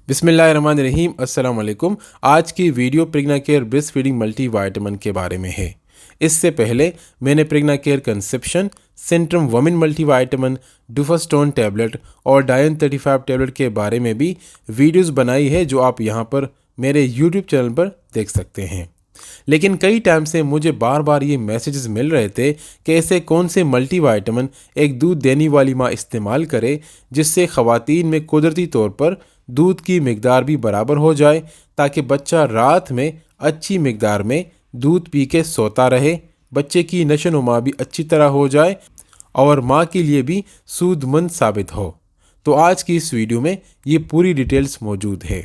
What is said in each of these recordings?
بسم اللہ الرحمن الرحیم۔ السلام علیکم۔ آج کی video Pregna care breast feeding multi vitamin کے بارے میں ہے۔ اس سے پہلے میں نے Pregna care conception, Centrum women multi vitamin, Duphaston tablet اور ڈائن 35 ٹیبلٹ کے بارے میں بھی ویڈیوز بنائی ہے جو آپ یہاں پر میرے یوٹیوب چینل پر دیکھ سکتے ہیں۔ لیکن کئی ٹائم سے مجھے بار بار یہ میسیجز مل رہے تھے کہ ایسے کون سے ملٹی وائٹامن ایک دودھ دینے والی ماں استعمال کرے جس سے خواتین میں قدرتی طور پر دودھ کی مقدار بھی برابر ہو جائے تاکہ بچہ رات میں اچھی مقدار میں دودھ پی کے سوتا رہے، بچے کی نشو و نما بھی اچھی طرح ہو جائے اور ماں کے لیے بھی سود مند ثابت ہو۔ تو آج کی اس ویڈیو میں یہ پوری ڈیٹیلز موجود ہے۔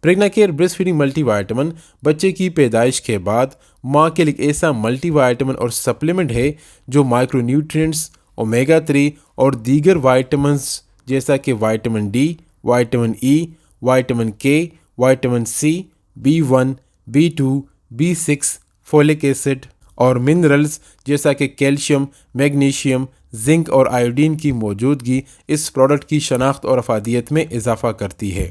Pregna care breast feeding multi vitamin بچے کی پیدائش کے بعد ماں کے لیے ایک ایسا ملٹی وائٹامن اور سپلیمنٹ ہے جو مائکرو نیوٹرینٹس، اومیگا 3 اور دیگر وائٹامنز جیسا کہ vitamin D, vitamin E, vitamin K, vitamin C, B1، B2، B6، folic acid اور منرلز جیسا کہ کیلشیم، میگنیشیم، زنک اور آیوڈین کی موجودگی اس پروڈکٹ کی شناخت اور افادیت میں اضافہ کرتی ہے۔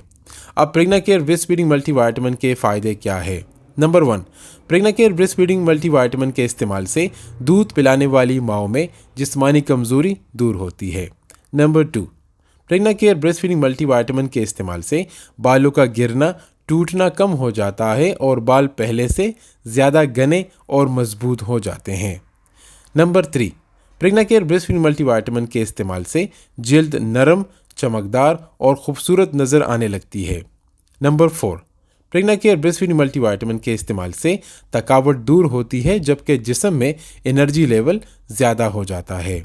اب Pregna care breast feeding multi vitamin کے فائدے کیا ہے؟ Number 1، Pregna care breast feeding multi vitamin کے استعمال سے دودھ پلانے والی ماؤں میں جسمانی کمزوری دور ہوتی ہے۔ Number 2، Pregna care breast feeding multi vitamin کے استعمال سے بالوں کا گرنا ٹوٹنا کم ہو جاتا ہے اور بال پہلے سے زیادہ گھنے اور مضبوط ہو جاتے ہیں۔ Number 3، Pregna care breast feeding multi vitamin کے استعمال سے جلد نرم، چمکدار اور خوبصورت نظر آنے لگتی ہے۔ Number 4، Pregna care breast feeding multi vitamin کے استعمال سے تھکاوٹ دور ہوتی ہے جبکہ جسم میں انرجی لیول زیادہ ہو جاتا ہے۔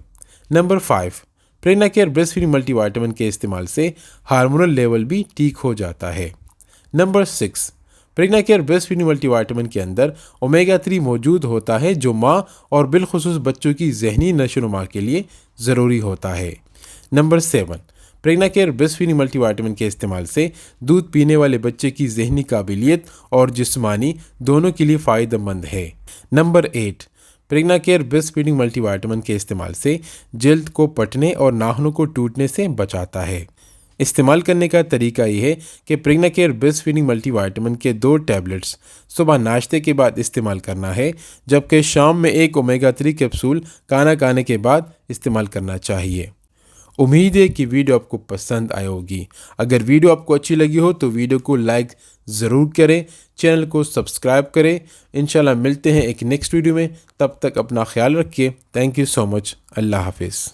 Number 5، Pregna care breast feeding multi vitamin کے استعمال سے ہارمونل لیول بھی ٹھیک ہو جاتا ہے۔ Number 6، Pregna care breast feeding multi vitamin کے اندر اومیگا 3 موجود ہوتا ہے جو ماں اور بالخصوص بچوں کی ذہنی نشو و نما کے لیے ضروری ہوتا ہے۔ Number 7، Pregna care breast feeding multi vitamin کے استعمال سے دودھ پینے والے بچے کی ذہنی قابلیت اور جسمانی دونوں کے لیے فائدہ مند ہے۔ Number 8، Pregna care breast feeding multi vitamin کے استعمال سے جلد کو پٹنے اور ناخنوں کو ٹوٹنے سے بچاتا ہے۔ استعمال کرنے کا طریقہ یہ ہے کہ Pregna care breast feeding multi vitamin کے 2 ٹیبلٹس صبح ناشتے کے بعد استعمال کرنا ہے جبکہ شام میں 1 اومیگا 3 کیپسول کھانا کھانے کے بعد استعمال کرنا چاہیے۔ امید ہے کہ ویڈیو آپ کو پسند آئی ہوگی۔ اگر ویڈیو آپ کو اچھی لگی ہو تو ویڈیو کو لائک ضرور کریں، چینل کو سبسکرائب کریں۔ انشاءاللہ ملتے ہیں ایک نیکسٹ ویڈیو میں، تب تک اپنا خیال رکھیے۔ تھینک یو سو مچ۔ اللہ حافظ۔